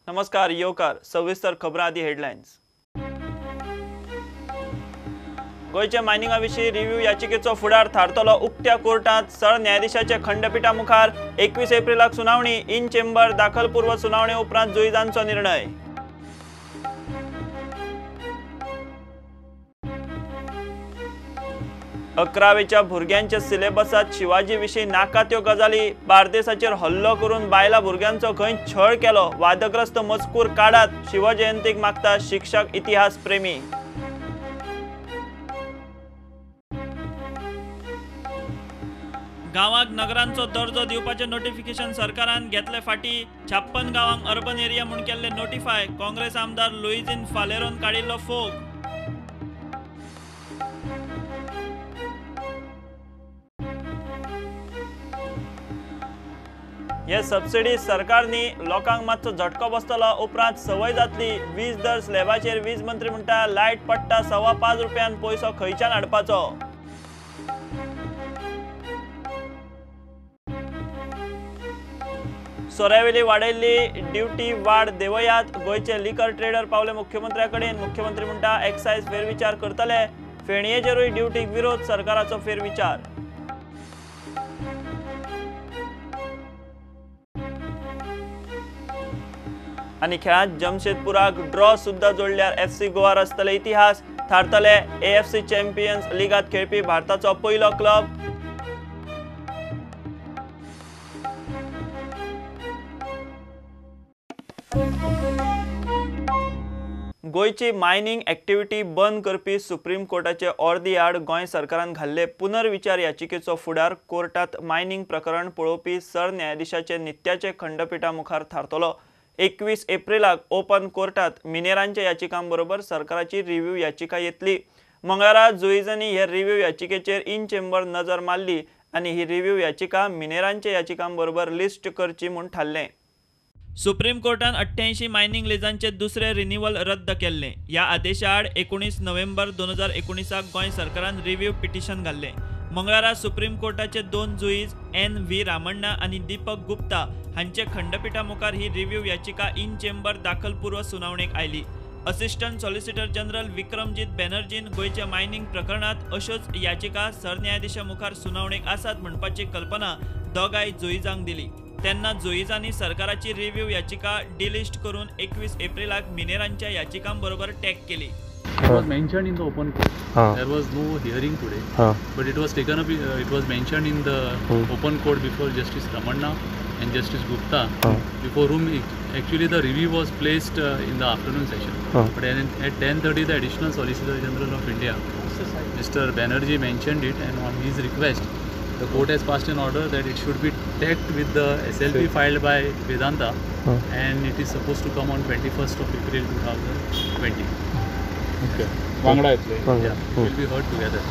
नमस्कार येवकार सविस्तर खबरां आदी हेडलायन्स। गोयच्या मायनिंगा विशीं रिव्ह्यू याचिकेचो फुडार थारतलो उक्त्या कोर्टात। सरन्यायाधीशाचे खंडपीठा मुखार 21 एप्रिलाक सुनावणी। इन चेंबर दाखलपूर्व सुनावणे उपरांत जुईजांचो निर्णय। अकरावेच्या भुरग्यांच्या सिलेबसात शिवाजी विशीं नाका त्यो गजाली। बार्देसाचेर हल्लो करून बायला भुरग्यांचो खंय छळ केलो। वादग्रस्त मजकूर काडात। शिवजयंतीक मागता शिक्षक इतिहास प्रेमी। गांवांक नगरांचो दर्जो दिवपाचे नोटिफिकेशन सरकारान घेतले फाटी। 56 गांवांक अर्बन एरिया म्हूण केल्ले नोटिफाय। काँग्रेस आमदार लुईझीन फालेरोन काडिल्लो फोग। हे सबसिडी सरकारनी लोकांक मातसो झटको बसतलो। उपरांत संवय जातली। वीज दर स्लॅबाचेर वीज मंत्री म्हणटा लायट पडटा ₹5.25 रुपयान पयसो खंयच्यान हाडपाचो। सोऱ्यावेली वाडयल्ली ड्युटी वाड देवयात। गोयचे लिकर ट्रेडर पावले मुख्यमंत्र्या कडेन। मुख्यमंत्री म्हणटा एक्सायज फेरविचार करतले। फेणयेचेरूय ड्युटीक विरोध। सरकाराचो फेरविचार। आणि खेळांत जमशेदपुराक ड्रॉ सुद्धा जोडल्यार FC गोवा रचतले इतिहास। थारतले AFC चॅम्पियन्स लीगात खेळपी भारताचो पयलो क्लब। गोयची मायनिंग एक्टिव्हिटी बंद करपी सुप्रीम कोर्टाचे अर्दी आड गोंय सरकारान घाल्ले पुनर्विचार याचिकेचो फुडार कोर्टात मायनिंग प्रकरण पळोवपी सरन्यायाधीशाचे नित्याचे खंडपीठा मुखार थारतलो। 21 एप्रिलाक ओपन कोर्टात मिनेरांच्या याचिकांबरोबर सरकाराची रिव्ह्यू याचिका येतली। मंगळारा जुईजांनी हे रिव्ह्यू याचिकेचेर इन चेंबर नजर मारली आणि ही रिव्ह्यू याचिका मिनेरांच्या याचिकांबरोबर लिस्ट करची म्हूण थारलें। सुप्रीम कोर्टान 88 मायनिंग लिजांचे दुसरे रिन्यूवल रद्द केल्ले। ह्या आदेशा आड 19 नोव्हेंबर 2019 गोंय सरकारान रिव्ह्यू पिटिशन घाल्ले। मंगळारा सुप्रीम कोर्टाचे 2 जुईज NV रामण्णा आणि दीपक गुप्ता हांचे खंडपीठा मुखार ही रिव्ह्यू याचिका इन चेंबर दाखलपूर्व सुनावणेक आयली। असिस्टंट सॉलिसिटर जनरल विक्रमजीत बॅनर्जीन गोयच्या मायनिंग प्रकरणात अश्योच याचिका सरन्यायाधीशा मुखार सुनावणेक आसात म्हणपाची कल्पना दोगांय जुईजांक दिली। तेन्ना जुईजांनी सरकाराची रिव्ह्यू याचिका डिलिस्ट करून 21 एप्रिलाक मिनेरांच्या याचिकांबरोबर टॅग केली। It was mentioned in the open court. There was no hearing today, but it was taken up. It was mentioned in the open court before Justice Ramanna and Justice Gupta, before whom actually the review was placed in the afternoon session. But at 10:30, the Additional Solicitor General of India, Mr. Banerjee, mentioned it, and on his request, the court has passed an order that it should be tagged with the SLP filed by Vedanta, and it is supposed to come on 21st of April 2020. Okay. वांगडा येतले will be heard together.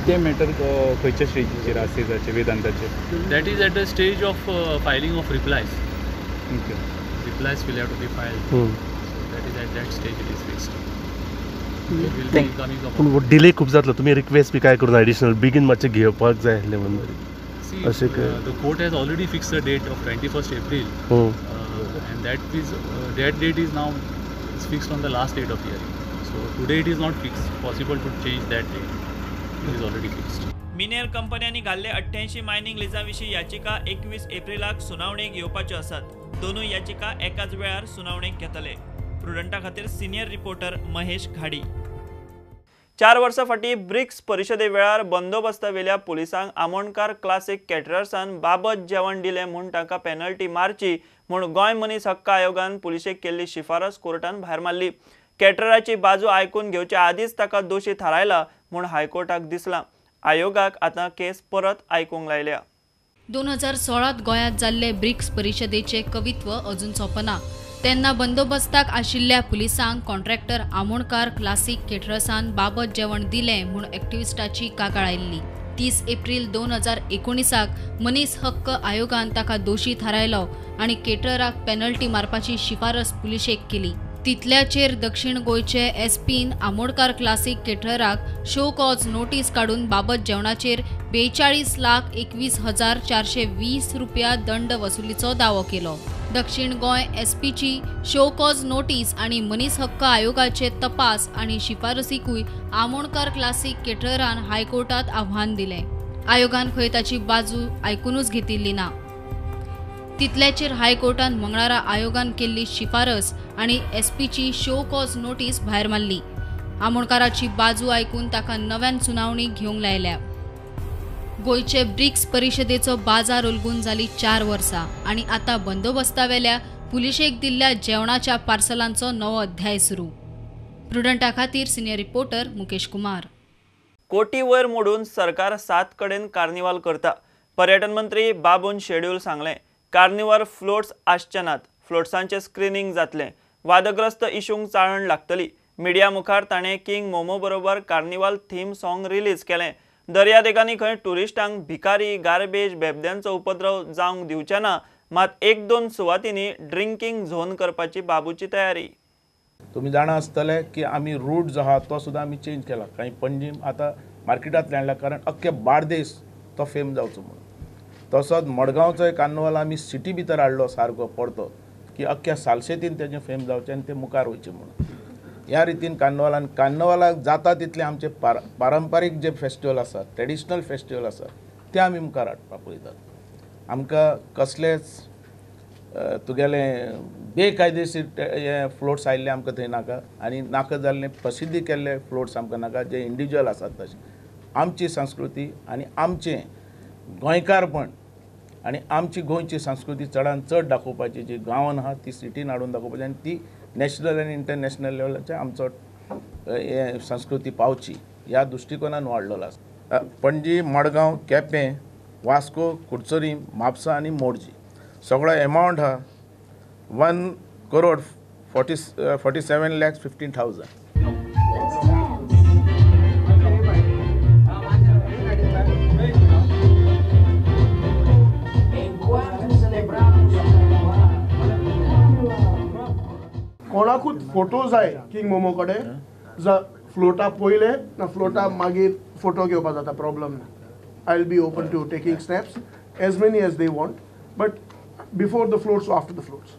ते matter खंयच्या स्टेजीचेर आसा जाचे वेदांताचे? That is at the stage of filing of replies. Okay. Replies will have to be filed. So that is at that stage it is fixed. It will be coming up. पण delay खूप जातलो तुम्ही request बी काय करून additional बेगीन मातशें घेवपाक जाय आसलें म्हणून। See, the court has already fixed the date of 21st April. And that date is now fixed on the last date of hearing. So today it is not fixed. Possible to change that date. It is already fixed. मिनेर कंपन्यांनी घाल्ले 88 mining लिजांविशीं याचिका 21 एप्रिलाक सुनावणेक येवपाच्यो आसात। दोनूय याचिका एकाच वेळार सुनावणेक घेतले। प्रुडंटा खातीर सिनियर रिपोर्टर महेश घाडी। 4 वर्सां फाटीं ब्रिक्स परिशदे वेळार बंदोबस्तावेल्या पुलिसांक आमोणकार क्लासीक कॅटरर्सान बाबत जेवण दिलें म्हूण तांकां पेनल्टी मारची म्हूण गोंय मनीस हक्क आयोगान पुलिशेक केल्ली शिफारस कोर्टान भायर मारली। कॅटरराची बाजू आयकून घेवच्या आदींच ताका दोशी थारायला म्हूण हायकोर्टाक दिसलां। आयोगाक आतां केस परत आयकूंक लायल्या। 2016 गोंयांत जाल्ले ब्रिक्स परिशदेचे कवित्व अजून सोंपना। तेन्ना बंदोबस्ताक आशिल्ल्या पुलिसांक कॉन्ट्रॅक्टर आमोणकार क्लासीक कॅटरर्सान बाबत जेवण दिलें म्हूण एक्टिव्हिस्टाची कागाळ आयिल्ली। 30 एप्रिल 2019 मनीस हक्क आयोगान ताका दोशी थारायलो आनी कॅटरराक पेनल्टी मारपाची शिफारस पुलिशेक केली। तितल्याचेर दक्षिण गोयचे एसपीन आमोणकार क्लासीक कॅटरराक शो कॉज नोटीस काढून बाबत जेवणाचेर 42,21,420 रुपया दंड वसुलीचो दावो केलो। दक्षिण गोंय एसपीची शो कॉज नोटीस आणि मनीस हक्क आयोगाचे तपास आणि शिफारसीकूय आमोणकार क्लासिक केटररान हायकोर्टात आव्हान दिले. आयोगान खंय ताची बाजू आयकूनच घेतिल्ली ना. तितल्याचेर हायकोर्टान मंगळारा आयोगान केल्ली शिफारस आणि एसपीची शो कॉज नोटीस भायर मारली. आमोणकाराची बाजू आयकून ताका नव्यान सुनावणी घेवंक लायल्या. गोयचे ब्रिक्स परिशदेचो बाजार उलगून जाली 4 वर्सां आणि आता बंदोबस्तावेल्या पुलिशेक दिल्ल्या जेवणाच्या पार्सलांचो नवो अध्याय सुरू. प्रुडंटा खातीर सिनियर रिपोर्टर मुकेश कुमार. कोटी वयर मोडून सरकार 7 कडेन कार्निवाल करता. पर्यटन मंत्री बाबून शेड्यूल सांगलें. कार्निवाल फ्लोट्स आसचे नात. फ्लोट्सांचें स्क्रीनिंग जातलें. वादग्रस्त इशूंक चाळण लागतली. मिडिया मुखार ताणें किंग मोमो बरोबर कार्निवाल थीम सॉंग रिलीज केलें. दर्यादेगांनी खंय टुरिस्टांक भिकारी गार्बेज बेबद्यांचो उपद्रव जावंक दिवचे ना. मात 1-2 सुवातींनी ड्रिंकिंग झोन करपाची बाबूची तयारी. तुम्ही जाणा आसतले की आमी रूट जो आहा तो सुद्दां आमी चेंज केला. काही पणजी आतां मार्केटांतले हाडला कारण अख्खे बार्देस तो फेम जावचो म्हणून. तसोच मडगांवचो एक कार्निवाल आमी सिटी भितर हाडलो सारको पडतो की अख्ख्या सालसेतीन तेजें फेम जावचें आनी ते मुखार वयचें म्हणून. ह्या रितीन कार्निवालाक जाता तितले आमचे पारंपारीक जे फेस्टिवल आसा ट्रेडिशनल फेस्टिवल आसा ते आमी मुखार हाडपाक पळयतात. आमकां कसलेच तुगेले बेकायदेशीर हे फ्लोट्स आयिल्ले आमकां थंय नाका आनी नाका जाल्ले प्रसिद्धी केल्ले फ्लोट्स आमकां नाका जे इंडिविज्युअल आसात तशे. आमची संस्कृती आनी आमचें गोंयकारपण आनी आमची गोंयची संस्कृती चडांत चड दाखोवपाची जी गांवांत आहा ती सिटीन हाडून दाखोवपाची आनी ती नॅशनल आनी इंटरनॅशनल लेवलाचेर आमचो हे संस्कृती पावची ह्या दृश्टिकोनान वाडलेलो आसा. पणजी मडगांव केपें वास्को कुडचोरी म्हापसा आनी मोरजी सगळो एमावंट आहा 1,47,15,000. कोणाकूच फोटो जाय किंग मोमो कडेन फ्लोटा पयले ना फ्लोटा मागीर फोटो घेवपा जाता प्रॉब्लम ना. I will be open to taking steps as many as they want but before the floats व आफ्टर द फ्लोट्स.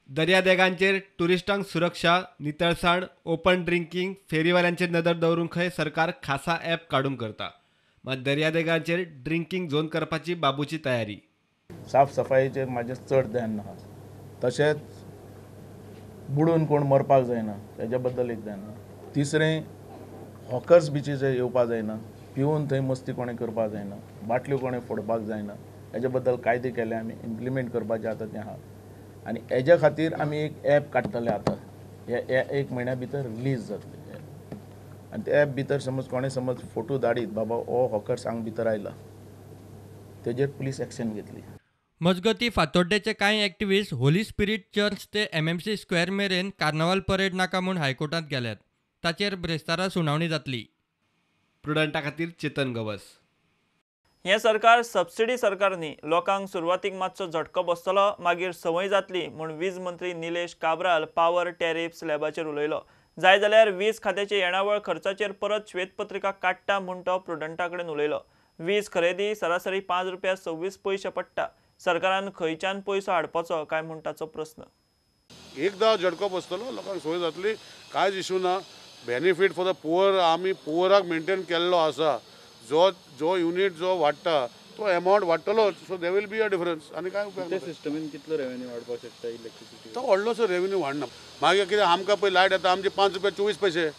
दर्यादेगांचेर टुरिस्टांक सुरक्षा नितळसाण ओपन ड्रिंकिंग फेरीवाल्यांचेर नदर दवरूंक खंय सरकार खासा ॲप काडून करता. मात दर्यादेगांचेर ड्रिंकिंग झोन करपाची बाबूची तयारी. साफ सफाईचेर म्हाजें चड ध्यान ना. तशेंच बुडून कोण मरपाक जायना तेज्या बद्दल एक ध्यान. तिसरें हॉकर्स बिचीचेर येवपाक जायना. पिवून थंय मस्ती कोणें करपाक जायना. बाटल्यो कोणें फोडपाक जायना. हेजे बद्दल कायदे केले आमी इम्प्लिमेंट करपाचें आतां तें आहा आनी हेजे खातीर आमी एक ॲप काडटले आतां. हे 1 म्हयन्या भितर रिलीज जातले आनी ते ॲप भितर समज फोटो धाडीत बाबा हो हॉकर्स हांगा भितर आयला तेजेर पुलीस एक्शन घेतली. मजगती फातोड्डेचे कांय एक्टिव्हिस्ट होली स्पिरीट चर्च ते MMC स्क्वेअर मेरेन कार्नावाल परेड नाका म्हूण हायकोर्टात गेल्यात. ताचेर ब्रेस्तारा सुनावणी जातली. प्रुडंटा खातीर चेतन गवस. हे सरकार सबसिडी सरकार न्ही. लोकांक सुरवातीक मातसो झटको बसतलो मागीर संवय जातली म्हूण वीज मंत्री निलेश काब्राल पावर टॅरिफ स्लॅबाचेर उलयलो. जाय जाल्यार वीज खात्याचे येणावळ खर्चाचेर परत श्वेतपत्रिका काडटा म्हूण तो प्रुडंटा कडेन उलयलो. वीज खरेदी सरासरी ₹5.26 पडटा. सरकारान खंयच्यान पयसो हाडपाचो काय म्हूण ताचो प्रस्न. एकदा झटको बसतलो लोकांक सोय जातली कांयच इशू ना. बेनिफीट फॉर द पुअर आमी पुअराक मेंटेन केल्लो आसा. जो युनिट जो वाडटा तो एमावंट वाडटलो so they will be a difference आनी काय उपयोग. सिस्टमीन कितलो रेवेन्यू वाडपाक शकता इलेक्ट्रिसिटी तो व्हडलोसो रेवेन्यू वाडना. मागीर कितें आमकां पळय लायट येता आमचे ₹5.24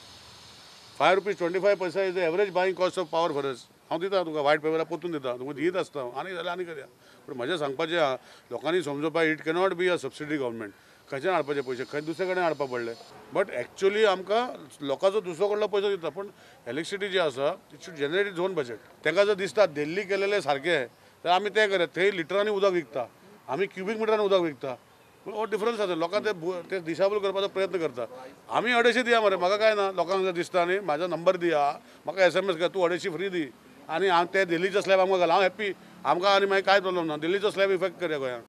₹5.25 is the average buying cost of power for us. हांव दिता तुका व्हायट पेपरार पोतून दिता तुका दीत आसता आनी जाल्यार आनी कितें. पूण म्हजें सांगपाचें आहा लोकांनी समजोवपाक it cannot be a subsidy government. खंयच्यान हाडपाचे पयशे खंय दुसरे कडेन हाडपाक पडले. बट एक्चुअली आमकां लोकांचो दुसरो कडलो पयसो दिता पूण इलेक्ट्रिसिटी जी आसा it should generate its own budget. तांकां जर दिसता दिल्ली केलेले सारकें तर आमी तें करया. थंय लिटरांनी उदक विकता आमी क्युबिक मिटरान उदक विकता. पूण हो डिफरन्स आसा. लोकांक ते दिशाभूल करपाचो प्रयत्न करता. आमी 250 दिया मरे म्हाका काय ना. लोकांक जर दिसता न्ही म्हाजो नंबर दिया म्हाका SMS कर तूं 250 फ्री दी आनी हांव ते दिल्लीचो स्लॅब आमकां घाल हांव हॅप्पी. आमकां आनी मागीर कांय प्रॉब्लम ना. दिल्लीचो स्लॅब इफेक्ट करया गोंयांत.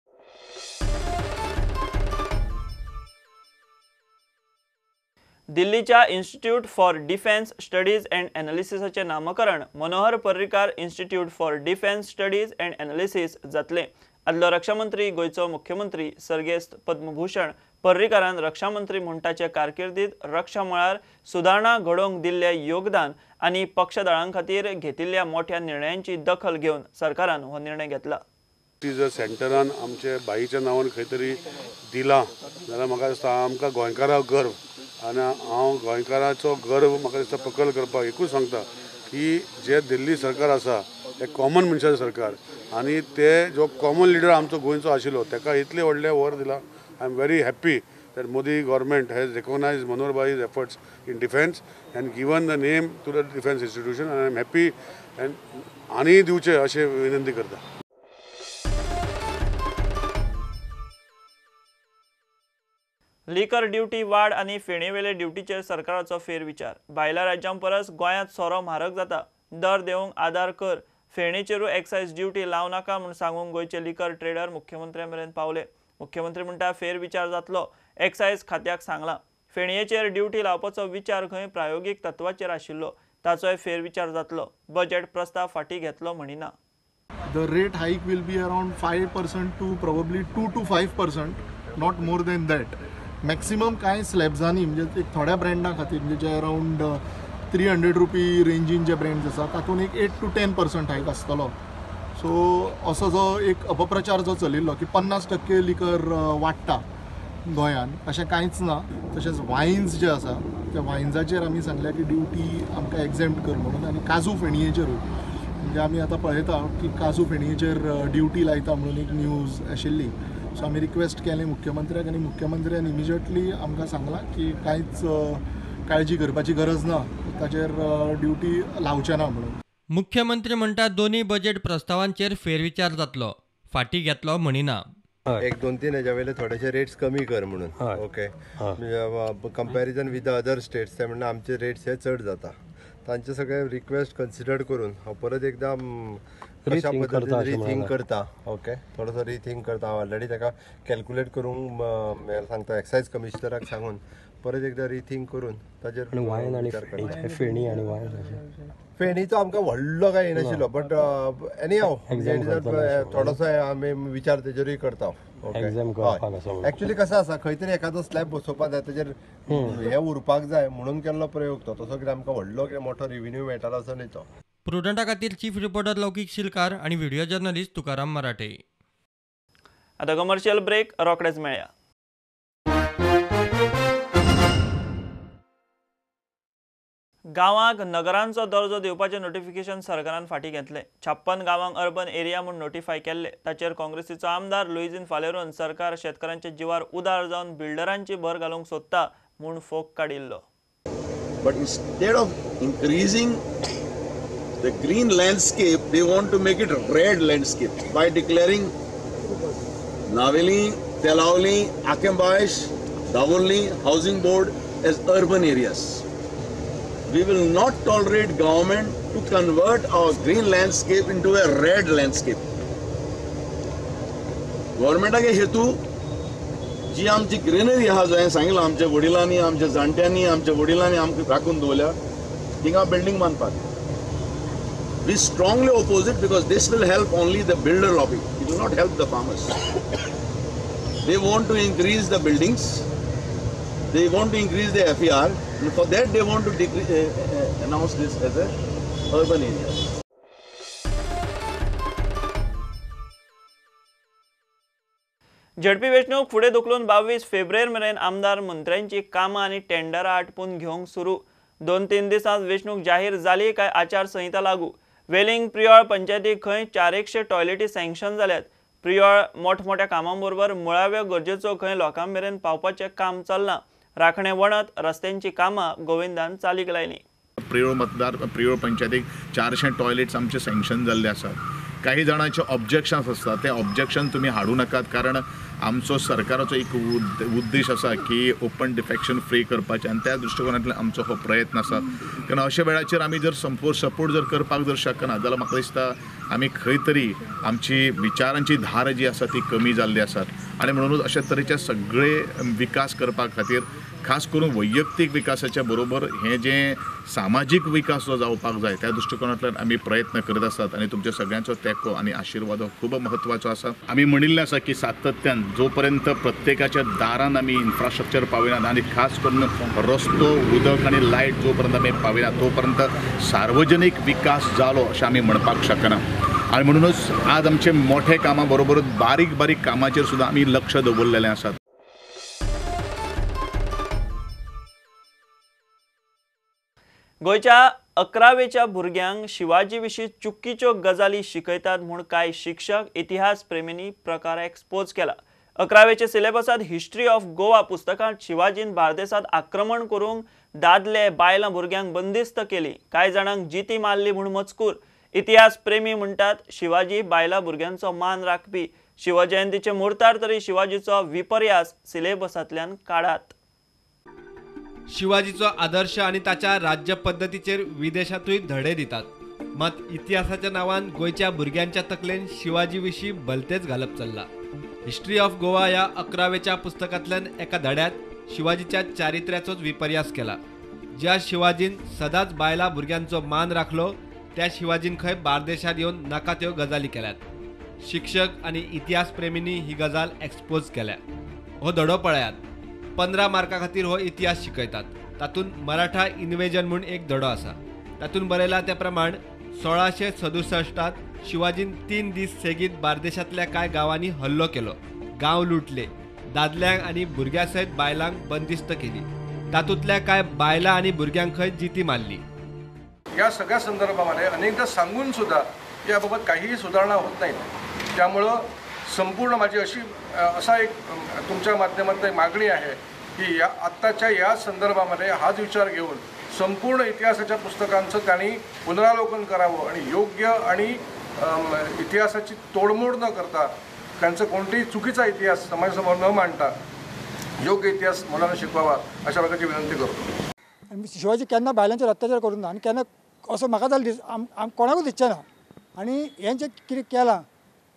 दिल्लीच्या institute for defence studies and एनालिसिसाचे नामकरण Manohar Parrikar institute for defence studies and analysis जातले. आदलो रक्षा मंत्री गोयचो मुख्यमंत्री सर्गेस्त पद्मभूषण पर्रीकारान रक्षा मंत्री म्हणटाचे कारकिर्दीत रक्षा मळार सुदारणा घडोवंक दिल्ले योगदान आनी पक्ष दळां खातीर घेतिल्ल्या मोठ्या निर्णयांची दखल घेवन सरकारान हो निर्णय घेतला. जर सेंटरान आमचे बाईच्या नांवान खंय तरी दिलां जाल्यार म्हाका दिसता आमकां गोंयकारांक गर्व आनी हांव गोंयकारांचो गर्व म्हाका दिसता प्रकट करपाक एकूच सांगता की जे दिल्ली सरकार आसा तें कॉमन मनशाचें सरकार आनी ते जो कॉमन लिडर आमचो गोंयचो आशिल्लो ताका इतलें व्हडलें वर दिलां. I am very happy that Modi government has recognized Manohar Bhai's efforts in defence and given the name to the defence institution, and I am happy and ani diwche अशें विनंती करता. लिकर ड्युटी वाड आनी फेणीवेले ड्युटीचेर सरकाराचो फेरविचार. भायल्या राज्यां परस गोंयांत सोरो म्हारग जाता. दर देवंक आदार कर. फेणीचेरूय एक्सायज ड्युटी लाव नाका म्हूण सांगून गोंयचे लिकर ट्रेडर मुख्यमंत्र्या मेरेन पावले. मुख्यमंत्री म्हणटा फेरविचार जातलो. एक्सायज खात्याक सांगलां. फेणयेचेर ड्युटी लावपाचो विचार खंय प्रायोगीक तत्वाचेर आशिल्लो ताचोय फेरविचार जातलो. बजेट प्रस्ताव फाटीं घेतलो म्हणिना. The rate hike will be around 5% to probably 2 to 5%, not more than that. Maximum कांय स्लॅब्सांनी म्हणजे एक थोड्या ब्रँडा खातीर म्हणजे जे अराउंड 300 रुपी रेंजीन जे ब्रँड्स आसा तातूंत एक 8 to 10% हायक आसतलो. सो असो जो एक अपप्रचार जो चलिल्लो की 50% लिकर वाडटा गोंयान अशें कांयच ना. तशेंच वायन्स जे आसा त्या वायन्साचेर आमी सांगल्या की ड्युटी आमकां एक्झेम्प्ट कर म्हणून आनी काजू फेणयेचेरूय म्हणजे आमी आतां पळयता की काजू फेणयेचेर ड्युटी लायता म्हणून एक न्यूज आशिल्ली. सो आमी रिक्वेस्ट केली मुख्यमंत्र्याक आनी मुख्यमंत्र्यान इमिजिएटली आमकां सांगलां की कांयच काळजी करपाची गरज ना ताचेर ड्युटी लावचें ना म्हणून. मुख्यमंत्री म्हणटा दोन्ही बजेट प्रस्तावांचेर फेरविचार जातलो. फाटीं घेतलो म्हणिना. 1-2-3 हेच्या वयले थोडेशे रेट्स कमी कर म्हणून. Okay comparison with the other states ते म्हणटा आमचे रेट्स हे चड जाता. तांचे सगळे रिक्वेस्ट कन्सिडर करून हांव परत एकदा कशा पद्दतीन रिथिंक करता. ओके थोडोसो रिथिंक करता. हांव ऑलरेडी ताका कॅल्कुलेट करूंक सांगता एक्सायज कमिशनराक सांगून परत एकदा रिथिंक करून ताचेर फेणी आनी वायन फेणीचो आमकां व्हडलो काय येनाशिल्लो बट एनी हांव थोडोसो आमी विचार तेजेरूय करता. एक्चुअली कसो आसा खंय तरी एखादो स्लॅब बसोवपाक जाय ताचेर हे उरपाक जाय म्हणून केल्लो प्रयोग तो. तसो कितें आमकां व्हडलो मोठो रेव्हेन्यू मेळटालो असो न्ही तो. प्रुडंटा खातीर चीफ रिपोर्टर लौकीक शिलकार आणि व्हिडिओ जर्नलिस्ट तुकाराम मराठे. आता कमर्शियल ब्रेक रोखडेच मेळया. गांवांक नगरांचो दर्जो दिवपाचे नोटिफिकेशन सरकारान फाटीं घेतले. 56 गांवांक अर्बन एरिया म्हूण नोटिफाय केल्ले. ताचेर काँग्रेसीचो आमदार लुईझीन फालेरोन सरकार शेतकारांच्या जिवार उदार जावन बिल्डरांची भर घालूंक सोदता म्हूण फोक काडिल्लो. But instead of increasing the green landscape, they want to make it red landscape by declaring Naveli, Telauli, Akembaish, Davoli, Housing Board as urban areas. We will not tolerate government to convert our green landscape into a red landscape. Government हेतू जी आमची greenery आहा जो हांवें सांगिल्लो आमच्या वडिलांनी आमच्या जाणट्यांनी आमच्या वडिलांनी आमकां राखून दवरल्या थिंगा बिल्डींग बांदपाक. We strongly oppose it because this will help only the builder lobby. It will not help the farmers. They want to increase the buildings. They want to increase the FER. And for that they want to announce this as a urban area. झडपी वेंचणूक फुडें धुकलून 22 February मेरेन आमदार मंत्र्यांची कामां आनी टेंडरां आटपून घेवंक सुरू. 2-3 दिसांत वेंचणूक जाहीर जाली काय आचारसंहिता लागू. वेलिंग प्रियोळ पंचायतीक खंय 400 टॉयलेटी सँक्शन जाल्यात. प्रियोळ मोठमोठ्या कामां बरोबर मुळाव्यो गरजेचो खंय लोकां मेरेन पावपाचें काम चल्लां. राखणे वणत रस्त्यांची कामां गोविंदान चालीक लायलीं. प्रियोळ पंचायतीक 400 टॉयलेट्स आमचे सँक्शन जाल्ले आसात. काही जाणांचे ऑब्जेक्शन्स असतात ते ऑब्जेक्शन तुम्ही हाडू नकात कारण आमचो सरकाराचो एक उद्देश आसा की ओपन डिफेक्शन फ्री करपाचें आनी त्या दृश्टिकोनांतल्यान आमचो हो प्रयत्न आसा. कारण अशा वेळाचेर आमी जर सपोर्ट जर करपाक जर शकना जाल्यार म्हाका दिसता आमी खंय तरी आमची विचारांची धार जी आसा ती कमी जाल्ली आसात आनी म्हणूनच अशा तरेचे सगळे विकास करपा खातीर खास करून वैयक्तीक विकासाच्या बरोबर हे जे सामाजीक विकास जो जावपाक जाय त्या दृश्टिकोनांतल्यान आमी प्रयत्न करत आसात आनी तुमच्या सगळ्यांचो तेंको आनी आशिर्वाद हो खूब म्हत्वाचो आसा. आमी म्हणिल्लें आसा की सातत्यान जो पर्यंत प्रत्येकाच्या दारान आमी इन्फ्रास्ट्रक्चर पावयनात आनी खास करून रस्तो उदक आनी लायट जो पर्यंत आमी पावयनात तो पर्यंत सार्वजनीक विकास जालो अशें आमी म्हणपाक शकना. आनी म्हणूनच आज आमचे मोठे कामां बरोबरच बारीक बारीक कामाचेर सुद्दां आमी लक्ष दवरलेलें आसात. गोंयच्या 11वेच्या भुरग्यांक शिवाजी विशीं चुकीच्यो गजाली शिकयतात म्हूण कांय शिक्षक इतिहास प्रेमींनी प्रकार एक्सपोज केला. 11वेच्या सिलेबसांत हिस्ट्री ऑफ गोवा पुस्तकांत शिवाजीन बार्देसांत आक्रमण करूंक दादले बायलां भुरग्यांक बंदिस्त केली. कांय जाणांक जिती मारली म्हूण मजकूर. इतिहास प्रेमी म्हणटात शिवाजी बायलां भुरग्यांचो मान राखपी. शिवजयंतीचे मुर्तार तरी शिवाजीचो विपर्यास सिलेबसांतल्यान काढात. शिवाजीचो आदर्श आणि ताच्या राज्य पद्धतीचेर विदेशातूय धडे दितात. मात इतिहासाच्या नावान गोंयच्या भुरग्यांच्या तकलेन शिवाजी विशीं भलतेच घालप चल्ला. हिस्ट्री ऑफ गोवा ह्या 11वेच्या पुस्तकांतल्यान एका धड्यात शिवाजीच्या चारित्र्याचोच विपर्यास केला. ज्या शिवाजीन सदांच बायलां भुरग्यांचो मान राखलो त्या शिवाजीन खंय बार्देशात येवन नाका त्यो गजाली केल्यात. शिक्षक आणि इतिहास प्रेमींनी ही गजाल एक्सपोज केल्या. हो धडो पळयात. 15 मार्का खातीर हो इतिहास शिकयतात. तातूंत मराठा इन्वेजन म्हूण एक धडो आसा. तातूंत बरयला त्या प्रमाण 1667 शिवाजीन 3 दीस सेगीत बार्देशांतल्या कांय गांवांनी हल्लो केलो. गांव लुटले. दादल्यांक आनी भुरग्यां सयत बायलांक बंदिस्त केली. तातूंतल्या कांय बायलां आनी भुरग्यांक खंय जिती मारली. या सगळ्या संदर्भामध्ये अनेकदा सांगून सुद्धा याबाबत काहीही सुधारणा होत नाही. त्यामुळं संपूर्ण माझी असा एक तुमच्या माध्यमातून एक मागणी आहे की या आत्ताच्या या संदर्भामध्ये हाच विचार घेऊन संपूर्ण इतिहासाच्या पुस्तकांचं त्यांनी पुनरावलोकन करावं आणि योग्य आणि इतिहासाची तोडमोड न करता त्यांचं कोणताही चुकीचा इतिहास समाजासमोर न मांडता योग्य इतिहास मुलांना शिकवावा अशा प्रकारची विनंती करतो. शिवाजी केन्ना बायलांचेर अत्याचार करूं ना आनी केन्ना असो म्हाका जाल्यार कोणाकूच दिसचें ना. आनी हें जें कितें केलां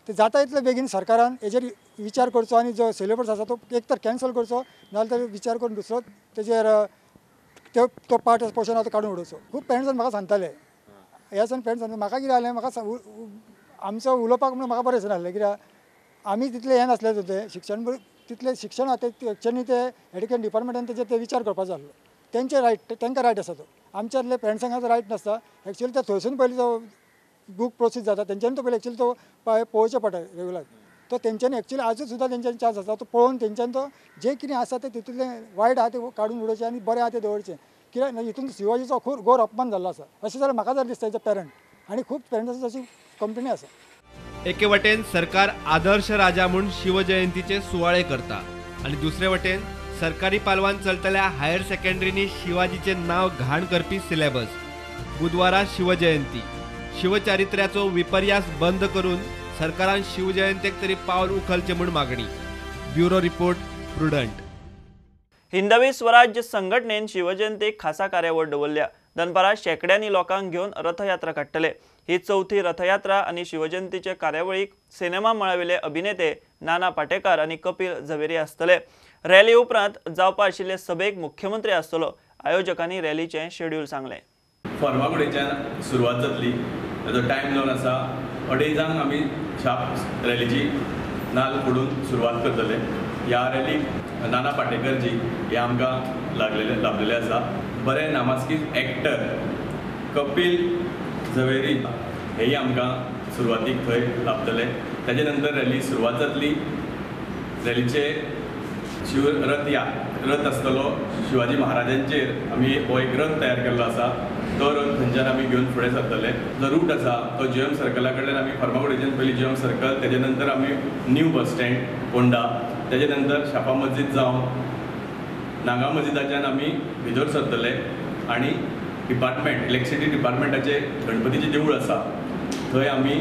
ते जाता इतलें बेगीन सरकारान हेजेर विचार करचो आनी जो सिलेबस आसा तो एक तर कॅन्सल करचो नाजाल्यार विचार करून दुसरो तेजेर तो पार्ट पोर्शन आसा तो काडून उडोवचो. खूब पेरंट्सान म्हाका सांगताले ह्या सान पेरंट्स सांगता म्हाका कितें जालें म्हाका आमचो उलोवपाक म्हणून म्हाका बरें दिसनासलें कित्याक आमी तितलें हें नासलें तें शिक्षण तितलें शिक्षण आतां एक्चुअली ते एड्युकेशन डिपार्टमेंटान तेजेर ते विचार करपाचो जाल्लो. तेंचे रायट तांकां रायट आसा तो. आमच्यातले पेरंट्सांक रायट नासता. एक्चुअली ते थंयसून पयलीं जो बूक प्रोसेस जाता तेंच्यांनी तो पयलीं एक्चुअली तो पळोवचें पडटा रेगुलर. तो तेंच्यांनी एक्चुअली आजूच सुद्दां तेंच्यांनी चान्स आसा तो पळोवन तेंच्यांनी तो जें कितें आसा तें तितूंतलें वायट आहा तें काडून उडोवचें आनी बरें आहा तें दवरचें. कित्याक हितून शिवाजीचो खूब घोर अपमान जाल्लो आसा अशें जाल्यार म्हाका जर दिसता एज अ पेरंट आनी खूब पेरंट्सांची अशी कंपनी आसा. एके वटेन सरकार आदर्श राजा म्हूण शिवजयंतीचे सुवाळे करता आनी दुसरे वटेन सरकारी पालवान चलतल्या हायर सेकंडरीनी शिवाजीचे नाव घाण करपी सिलेबस. बुधवारा शिवजयंती. शिवचारित्र्याचो विपर्यास बंद करून सरकारान शिवजयंतेक तरी पावल उखलचें म्हूण मागणी. Bureau report prudent. Hindavi Swarajya संघटनेन शिवजयंतीक खासा कार्यावळ दवरल्या. दनपारां शेकड्यांनी लोकांक घेवन रथयात्रा काडटले. ही चौथी रथयात्रा आनी शिवजयंतीचे कार्यावळीक सिनेमा मळावेले अभिनेते नाना पाटेकर आनी कपिल झवेरी आसतले. रॅली उपरांत जावपा आशिल्ले सभेक मुख्यमंत्री आसतलो. आयोजकांनी रॅलीचें शेड्यूल सांगलें. फर्मागुडयेच्यान सुरवात जातली. ताजो टायम जावन आसा 2:30 आमी शार्प रॅलीची नाल फोडून सुरवात करतले. ह्या रॅलीक नाना पाटेकर जी हे आमकां लाभलेले आसा. बरे नामास्कीत एक्टर कपिल झवेरी हेय आमकां सुरवातीक थंय लाभतले. ताजे नंतर रॅली सुरवात जातली. रॅलीचे रथ आसतलो शिवाजी महाराजांचेर आमी हो एक रथ तयार केल्लो आसा. तो रथ थंयच्यान आमी घेवन फुडें सरतले. जो रूट आसा तो GM सर्कला कडल्यान आमी फर्मागुडयेच्यान पयलीं GM सर्कल तेजे नंतर आमी न्यू बस स्टँड फोंडा तेजे नंतर शापा मस्जीद जावन नागा मस्जिदाच्यान आमी भितर सरतले आनी डिपार्टमेंट इलेक्ट्रिसिटी डिपार्टमेंटाचे गणपतीचें देवूळ आसा थंय आमी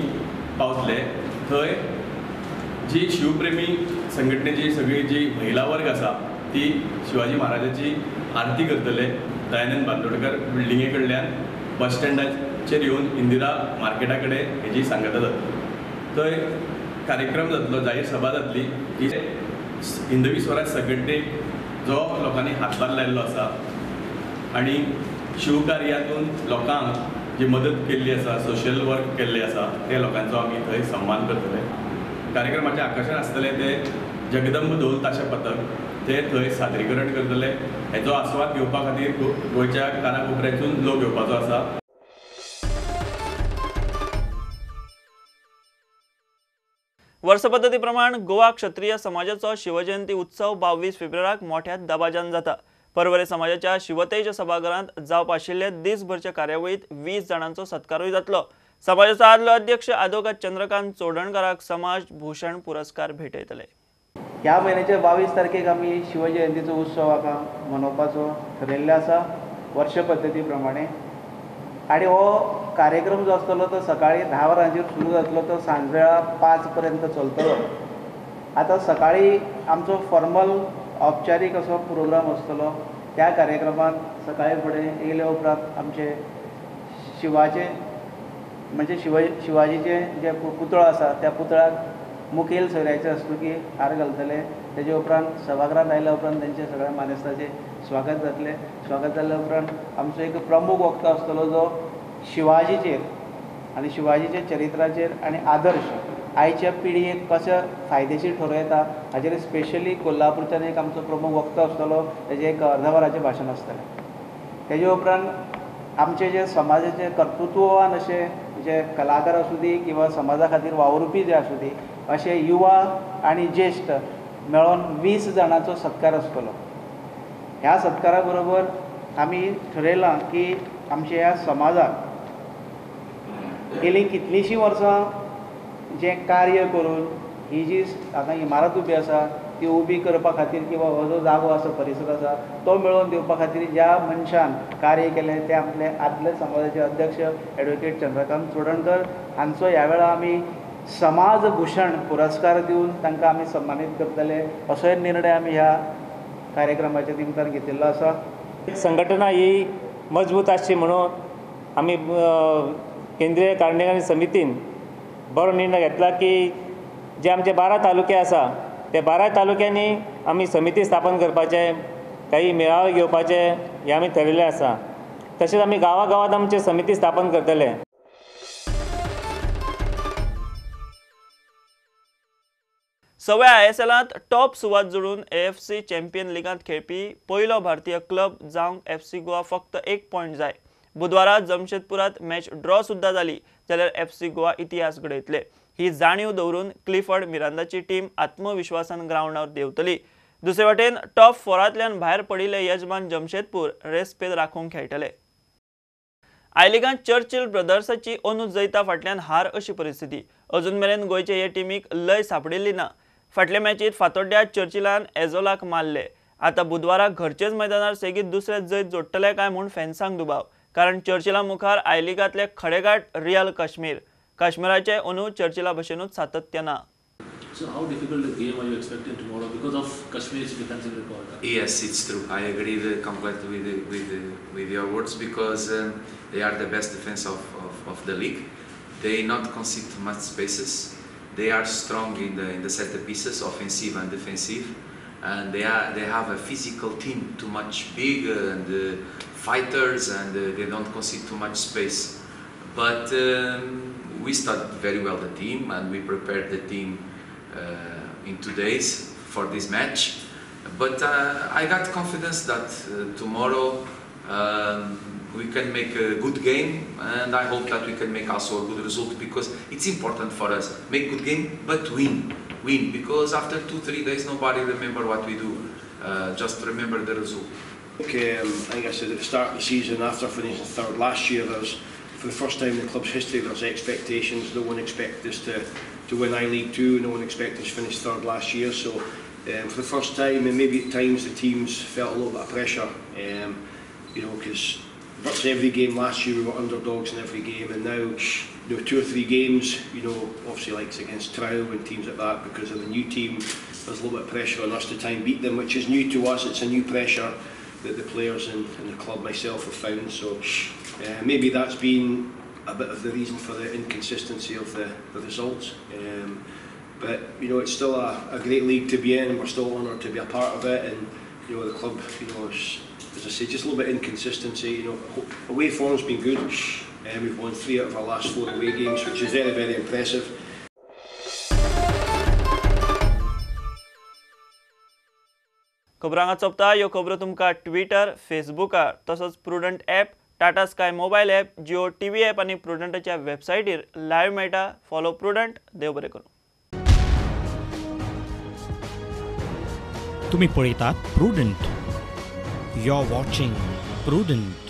पावतले. थंय जी शिवप्रेमी संघटनेची सगळी जी महिला वर्ग आसा ती शिवाजी महाराजाची आरती करतले. दयानंद बांदोडकर बिल्डिंगे कडल्यान बस स्टँडार चेर येवन इंदिरा मार्केटा कडेन हेजी सांगता जातली. थंय कार्यक्रम जातलो, जाहीर सभा जातली. ही हिंदवी स्वराज संघटनेक जो लोकांनी हातभार लायिल्लो आसा आनी शिवकार्यांतून लोकांक जी मदत केल्ली आसा, सोशल वर्क केल्लें आसा, त्या लोकांचो आमी थंय सन्मान करतले. कार्यक्रमाचें आकर्शण आसतलें तें जगदंब धोल ताशे पथक, ते थंय सादरीकरण करतले. हेचो आस्वाद घेवपा खातीर गोंयच्या कानाकोपऱ्यासून लोक येवपाचो आसा. वर्सपद्दती प्रमाण गोवा क्षत्रिय समाजाचो शिवजयंती उत्सव 22 फेब्रुवारीक मोठ्या दबाज्यान जाता. परवरे समाजाच्या शिवतेज सभाघरांत जावपा आशिल्ले दिसभरचे कार्यावळीत 20 जाणांचो सत्कारूय जातलो. समाजाचो आदलो अध्यक्ष अॅडव्होकेट चंद्रकांत चोडणकाराक समाज भूषण पुरस्कार भेटयतले. ह्या म्हयन्याच्या 22 तारखेक आमी शिवजयंतीचो उत्सव हाका मनोवपाचो थारायल्लें आसा वर्ष पद्दती प्रमाणे. आनी हो कार्यक्रम जो आसतलो तो सकाळी 10 वरांचेर सुरू जातलो, तो सांजवेळा 5 पर्यंत चलतलो. आतां सकाळी आमचो फॉर्मल औपचारीक असो प्रोग्राम आसतलो. त्या कार्यक्रमात सकाळी फुडें येयले उपरांत आमचे शिवाचे म्हणजे शिवाजीचे जे पुतळो आसा त्या पुतळ्याक मुखेल सोयऱ्याचे हस्तुकी हार घालतले. तेजे उपरांत सभागृहांत आयल्या उपरांत तेंचे सगळ्या मानेस्तांचें स्वागत जातलें. स्वागत जाल्या उपरांत आमचो एक प्रमुख वक्ता आसतलो जो शिवाजीचेर आनी शिवाजीच्या चरित्राचेर आनी आदर्श आयच्या पिळगेक कशे फायदेशीर ठरूं येता हाचेर स्पेशली कोल्हापूरच्यान एक आमचो प्रमुख वक्ता आसतलो. तेजें एक अर्धवराचें भाशण आसतलें. तेजे उपरांत आमचे जे समाजाचे कर्तृत्ववान अशे जे कलाकार आसूं दी किंवा समाजा खातीर वावुरपी जे आसूं दी अशे युवा आनी ज्येश्ठ मेळोन 20 जाणांचो सत्कार आसतलो. ह्या सत्कारा बरोबर आमी ठरयलां की आमच्या ह्या समाजाक गेलीं कितलींशीं वर्सां जें कार्य करून ही जी हांगा इमारत उबी आसा ती उबी करपा खातीर किंवा हो जो जागो आसा परिसर आसा तो मेळोवन दिवपा खातीर ज्या मनशान कार्य केलें ते आपले आदले समाजाचे अध्यक्ष एडव्होकेट चंद्रकांत चोडणकर हांचो ह्या वेळा आमी समाज भूषण पुरस्कार दिवन तांकां आमी सन्मानीत करतले असोय निर्णय आमी ह्या कार्यक्रमाच्या निमतान घेतिल्लो आसा. संघटना ही मजबूत आसची म्हणून आमी केंद्रीय कार्यान्वयन समितीन बरो निर्णय घेतला की जे आमचे 12 तालुके आसा त्या 12 तालुक्यांनी आमी समिती स्थापन करपाचे, काही मेळावे घेवपाचे हे आमी ठरयिल्लें आसा. तशेंच आमी गांवागांवांत आमचे समिती स्थापन करतले. सव्या ISLांत टॉप सुवात जोडून AFC चॅम्पियन लिगांत खेळपी पयलो भारतीय क्लब जावंक FC गोवा फक्त 1 पॉयंट जाय. बुधवारा जमशेदपुरात मॅच ड्रॉ सुद्धा जाली जाल्यार FC गोवा इतिहास घडयतले. ही जाणीव दवरून क्लिफर्ड मिरांदाची टीम आत्मविश्वासान ग्राउंडावर देंवतली. दुसरे वटेन टॉप 4तल्यान भायर पडिल्ले यजमान जमशेदपूर रेस्पेद राखूंक खेळटले. आय लिगांत चर्चिल ब्रदर्साची अनुज जैता फाटल्यान हार अशी परिस्थिती. अजून मेरेन गोंयचे हे टीमीक लय सापडिल्ली ना. फाटल्या मॅचीत फातोड्ड्या चर्चिलान एझोलाक मारले. आता बुधवाराक घरचेच मैदानार सेगीत दुसरे जैत जोडटले काय म्हूण फॅन्सांक दुबाव. कारण चर्चिला मुखार आय लिगांतले खडेगाठ रियल काश्मीराचे अनुज चर्चिला भशेनूच सातत्य ना. So how difficult a game are you expecting tomorrow because of Kashmir's defensive record? Yes, it's true. I agree completely with your words because they are the best defense of the league. They not concede much spaces. They are strong in the set pieces, offensive and defensive, and they have a physical team, too much big and fighters, and they don't concede too much space. But we started very well the team, and we prepared the team in 2 days for this match. But I got confidence that tomorrow we can make a good game, and I hope that we can make also a good result because it's important for us. Make good game, but win, because after 2-3 days nobody remember what we do. Just remember the result. Okay, I think I said at the start of the season, after finishing third last year, for the first time in the club's history, there's expectations. No one expected us to win I-League 2. No one expected us to finish third last year. So for the first time, and maybe at times the teams felt a little bit of pressure. Because virtually every game last year we were underdogs in every game, and now 2 or 3 games, obviously like against Trow and teams like that, because of the new team, there's a little bit of pressure on us to try and beat them, which is new to us. It's a new pressure that the players and the club myself have found. So maybe that's been a bit of the reason for the inconsistency of the results. But you know, it's still a great league to be in. We're still honoured to be a part of it, and you know, the club, you know, is, as I say, just a little bit of inconsistency. You know, away form's been good. We've won 3 out of our last 4 away games, which is very, very impressive. खबरांगा Chopta ह्यो खबरो तुमकां Twitter, फेसबुकार तसोच Prudent app, Tata Sky mobile app, Jio TV app आनी प्रुडंटाच्या वेबसायटीर live मेळटा. Follow Prudent. देव बरें करूं. तुम्ही पळयतात Prudent. You are watching prudent.